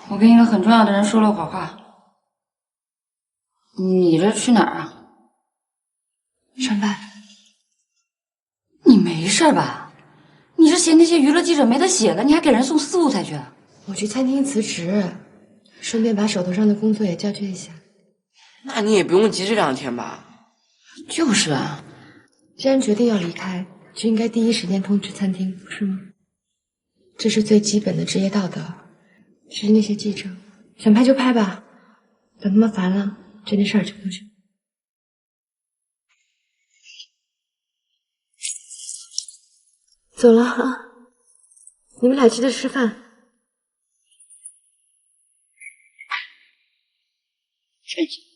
我跟一个很重要的人说了会儿话。你这去哪儿啊？上班。你没事吧？你是嫌那些娱乐记者没得写了，你还给人送素材去？我去餐厅辞职，顺便把手头上的工作也交接一下。那你也不用急这2天吧？就是啊，既然决定要离开，就应该第一时间通知餐厅，不是吗？这是最基本的职业道德。至于那些记者，想拍就拍吧，等他们烦了，这件事儿就过去。走了啊，你们俩记得吃饭。谢谢。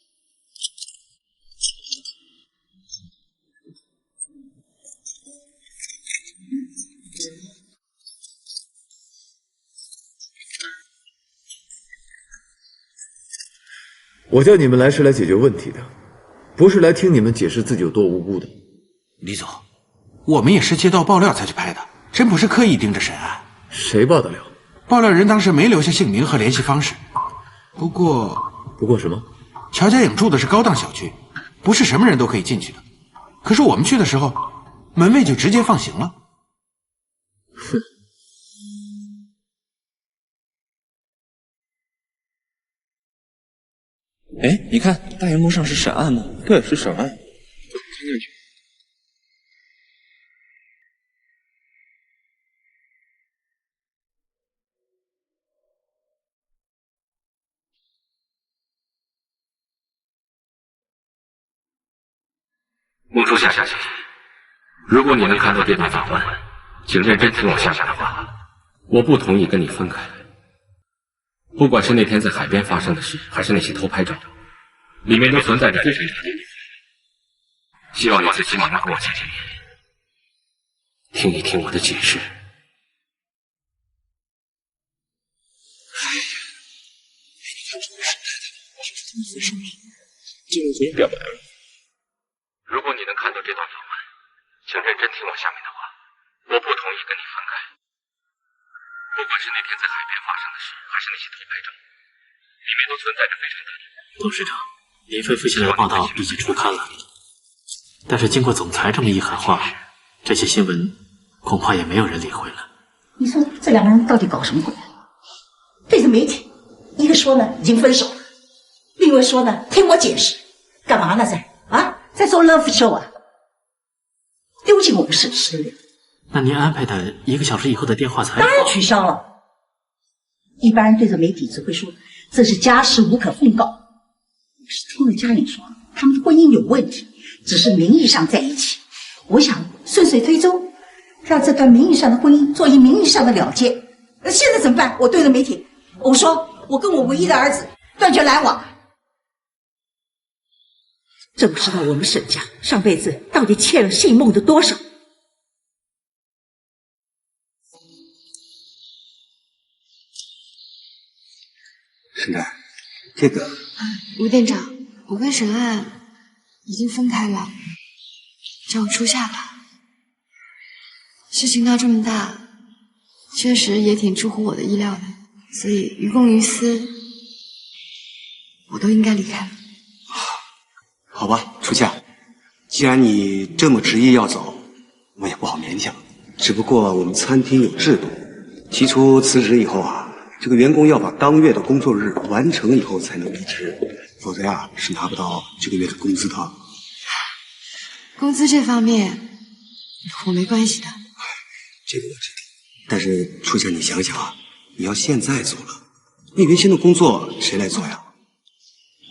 我叫你们来是来解决问题的，不是来听你们解释自己有多无辜的。李总，我们也是接到爆料才去拍的，真不是刻意盯着审案。谁爆的料？爆料人当时没留下姓名和联系方式。不过什么？乔家影住的是高档小区，不是什么人都可以进去的。可是我们去的时候，门卫就直接放行了。哼。哎，你看大荧幕上是审案呢。对，是审案。走，听进去。孟初夏小姐，如果你能看到这段访问，请认真听我下面的话。我不同意跟你分开。不管是那天在海边发生的事，还是那些偷拍照，里面都存在着非常大的秘密。希望你最起码能跟我见见面，听一听我的解释。这个可以表白了。如果你能看到这段访问，请认真听我下面的话。我不同意跟你分开。不管是那天在海边发生的事，还是那些偷拍照，里面都存在着非常大的。董事长，林飞飞现在的报道已经出刊了，但是经过总裁这么一喊话，这些新闻恐怕也没有人理会了。你说这两个人到底搞什么鬼？对着媒体，一个说呢已经分手了，另一位说呢听我解释，干嘛呢在做 love show 啊？丢尽我们市实力。那您安排的1个小时以后的电话采访，当然取消了。一般人对着媒体只会说这是家事无可奉告。我是听了嘉颖说他们的婚姻有问题，只是名义上在一起。我想顺水推舟，让这段名义上的婚姻做一名义上的了结。现在怎么办？我对着媒体我说我跟我唯一的儿子断绝来往。真不知道我们沈家上辈子到底欠了姓孟的多少。沈代，这个吴店长，我跟沈岸已经分开了，叫我初夏吧。事情闹这么大，确实也挺出乎我的意料的，所以于公于私，我都应该离开了。好吧，初夏，既然你这么执意要走，我也不好勉强。只不过我们餐厅有制度，提出辞职以后这个员工要把当月的工作日完成以后才能离职，否则是拿不到这个月的工资的。工资这方面我没关系的。这个我知道，但是初夏，你想想你要现在走了，那原先的工作谁来做呀？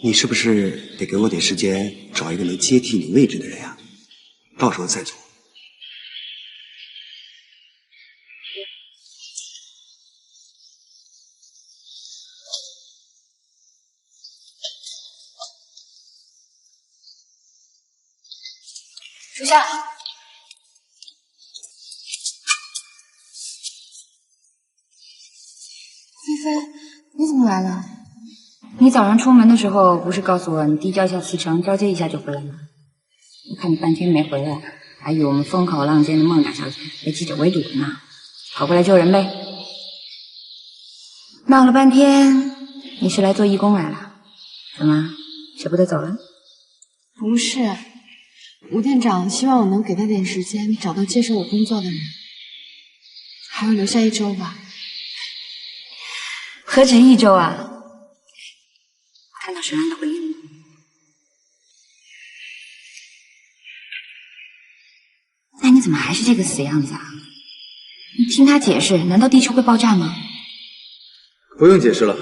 你是不是得给我点时间找一个能接替你位置的人呀？到时候再走。初夏，菲菲，你怎么来了？你早上出门的时候不是告诉我你递交一下辞呈，交接一下就回来吗？我看你半天没回来，还以为我们风口浪尖的孟大小姐被记者围堵了呢，跑过来救人呗。闹了半天，你是来做义工来了？怎么，舍不得走了？不是，吴店长希望我能给他点时间，找到接手我工作的人，还要留下1周吧。何止1周啊！看到沈安的回应了。那你怎么还是这个死样子啊？你听他解释，难道地球会爆炸吗？不用解释了。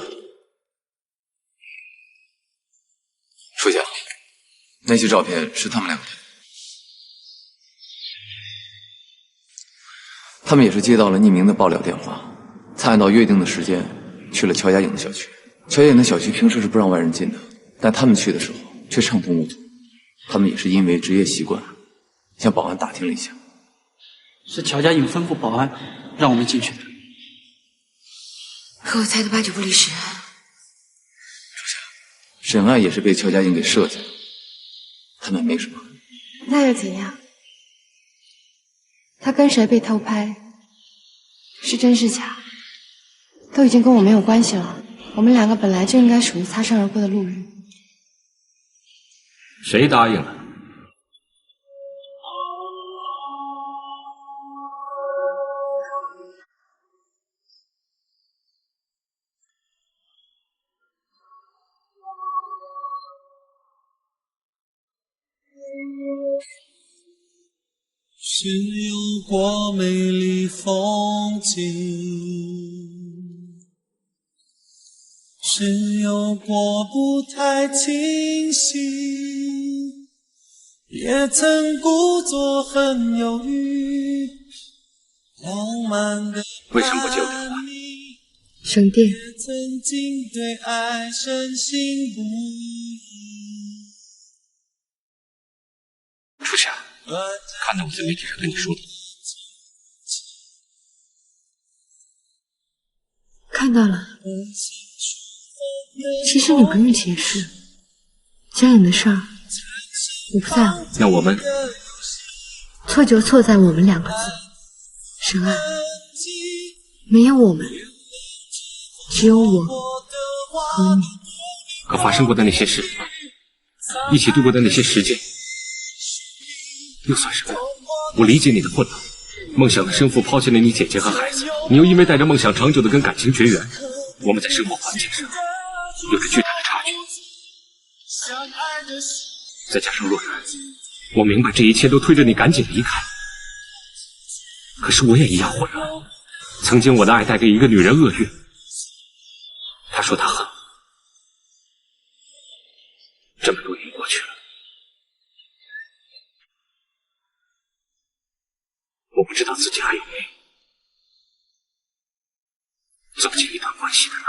初夏，那些照片是他们两个的。他们也是接到了匿名的爆料电话，才按照约定的时间去了乔家颖的小区。乔家颖的小区平时是不让外人进的，但他们去的时候却畅通无阻。他们也是因为职业习惯，向保安打听了一下。是乔家颖吩咐保安让我们进去的。和我猜的8、9不离10。沈爱也是被乔家颖给设计了，他们没什么。那又怎样？他跟谁被偷拍，是真是假，都已经跟我没有关系了。我们2个本来就应该属于擦身而过的路人。谁答应了？是有过美丽风景，是有过不太清醒，也曾故作很犹豫，浪漫的为什么不接我电话？省电。曾经对爱深信不疑。初夏，看到我在媒体上跟你说的。看到了。其实你不用解释，家颖的事儿我不在乎。那我们错就错在我们2个字，沈爱，没有我们，只有我和你。可发生过的那些事，一起度过的那些时间，又算什么？我理解你的混乱，梦想的生父抛弃了你姐姐和孩子，你又因为带着梦想长久的跟感情绝缘。我们在生活环境上有着巨大的差距，再加上洛然，我明白这一切都推着你赶紧离开。可是我也一样混乱，曾经我的爱带给一个女人厄运，她说她恨我，这么多年过去了，我不知道自己还有没有走进一段关系的能力。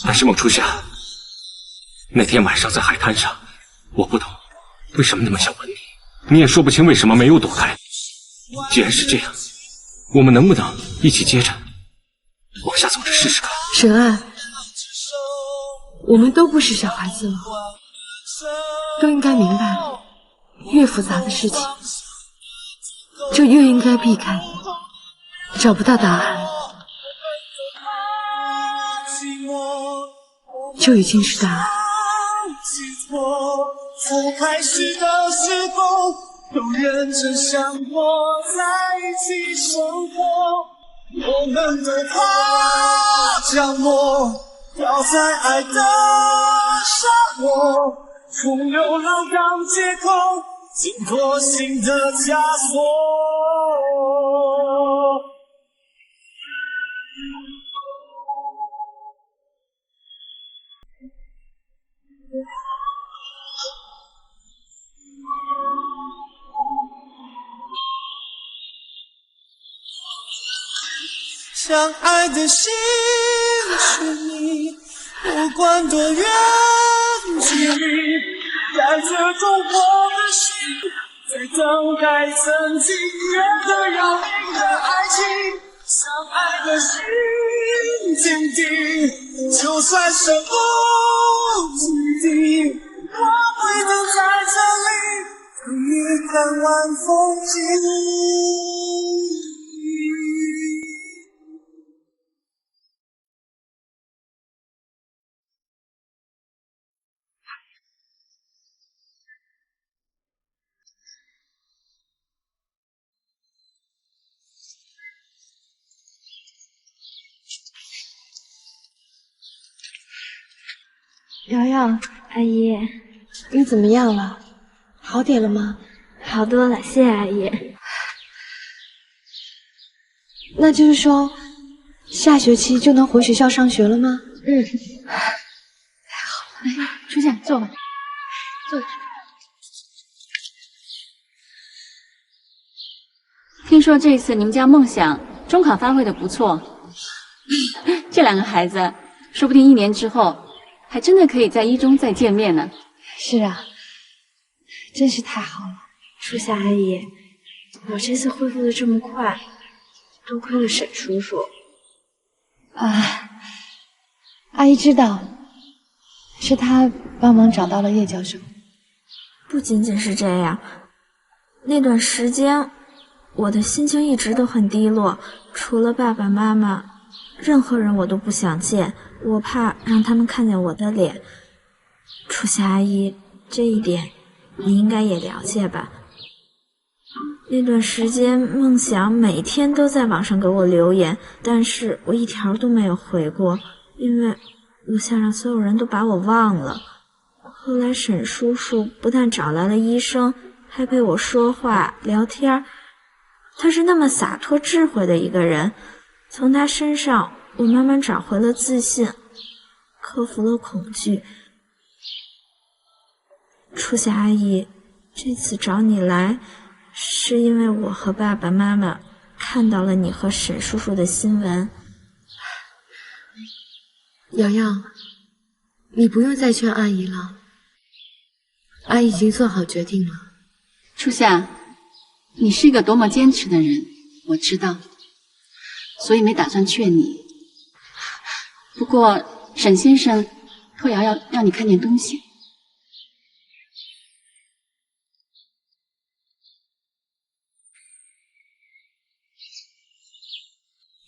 但是孟初夏，那天晚上在海滩上，我不懂为什么那么想吻你，你也说不清为什么没有躲开。既然是这样，我们能不能一起接着往下走着试试看？沈爱，我们都不是小孩子了，都应该明白，越复杂的事情就越应该避开，找不到答案就已经是答案。从开始的时候都认真想过在一起生活，我们都怕降落，掉在爱的沙漠，用流浪当借口挣脱新的枷锁。相爱的心是你，不管多远距离，在这种我的心，在等待曾经约的要命的爱情。相爱的心坚定，就算身不及地，我会等在这里，等你看完风景。瑶瑶，阿姨，你怎么样了？好点了吗？好多了，谢谢阿姨。那就是说，下学期就能回学校上学了吗？嗯。太好了，初夏，坐吧，坐。听说这次你们家梦想中考发挥的不错，这两个孩子说不定1年之后还真的可以在一中再见面呢。是啊，真是太好了。初夏阿姨，我这次恢复的这么快，多亏了沈叔叔。啊，阿姨知道，是他帮忙找到了叶教授。不仅仅是这样，那段时间我的心情一直都很低落，除了爸爸妈妈，任何人我都不想见，我怕让他们看见我的脸。初夏阿姨，这一点你应该也了解吧？那段时间，梦想每天都在网上给我留言，但是我一条都没有回过，因为我想让所有人都把我忘了。后来沈叔叔不但找来了医生，还陪我说话聊天，他是那么洒脱智慧的一个人，从他身上我慢慢找回了自信，克服了恐惧。初夏阿姨，这次找你来是因为我和爸爸妈妈看到了你和沈叔叔的新闻。瑶瑶，你不用再劝阿姨了，阿姨已经做好决定了。初夏，你是一个多么坚持的人，我知道，所以没打算劝你。不过沈先生托瑶瑶让你看点东西。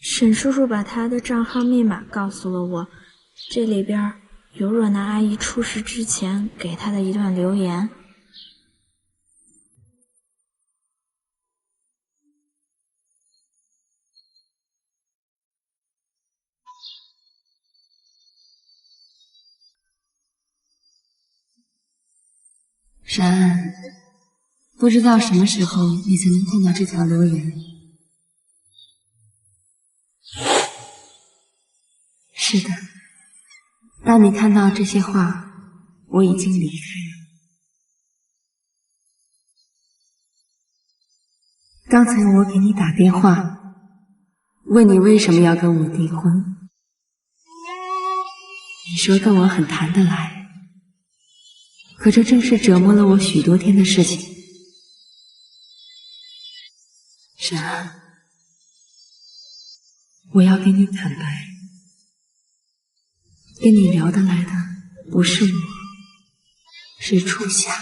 沈叔叔把他的账号密码告诉了我，这里边有若楠阿姨出事之前给他的一段留言。沈安，不知道什么时候你才能看到这条留言。是的，当你看到这些话，我已经离开了。刚才我给你打电话，问你为什么要跟我订婚，你说跟我很谈得来，可这正是折磨了我许多天的事情。沈安，我要跟你坦白，跟你聊得来的不是我，是初夏。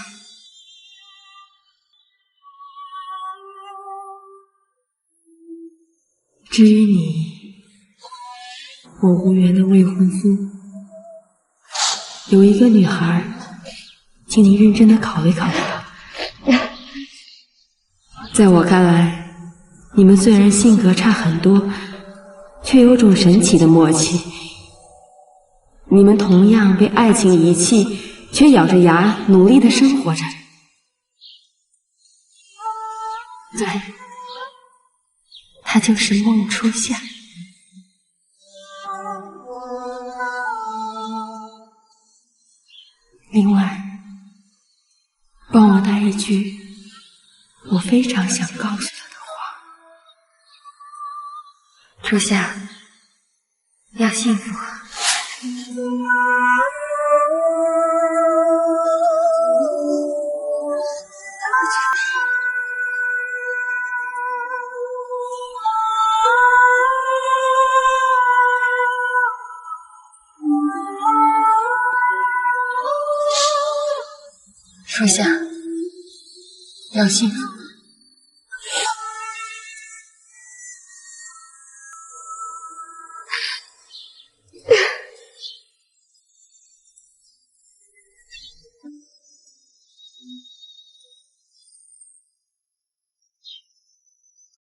至于你，我无缘的未婚夫，有一个女孩，请你认真的考虑考虑。在我看来，你们虽然性格差很多，却有种神奇的默契。你们同样被爱情遗弃，却咬着牙努力的生活着。对，她就是孟初夏。另外，帮我带一句我非常想告诉她的话：初夏，要幸福。初夏，要幸福。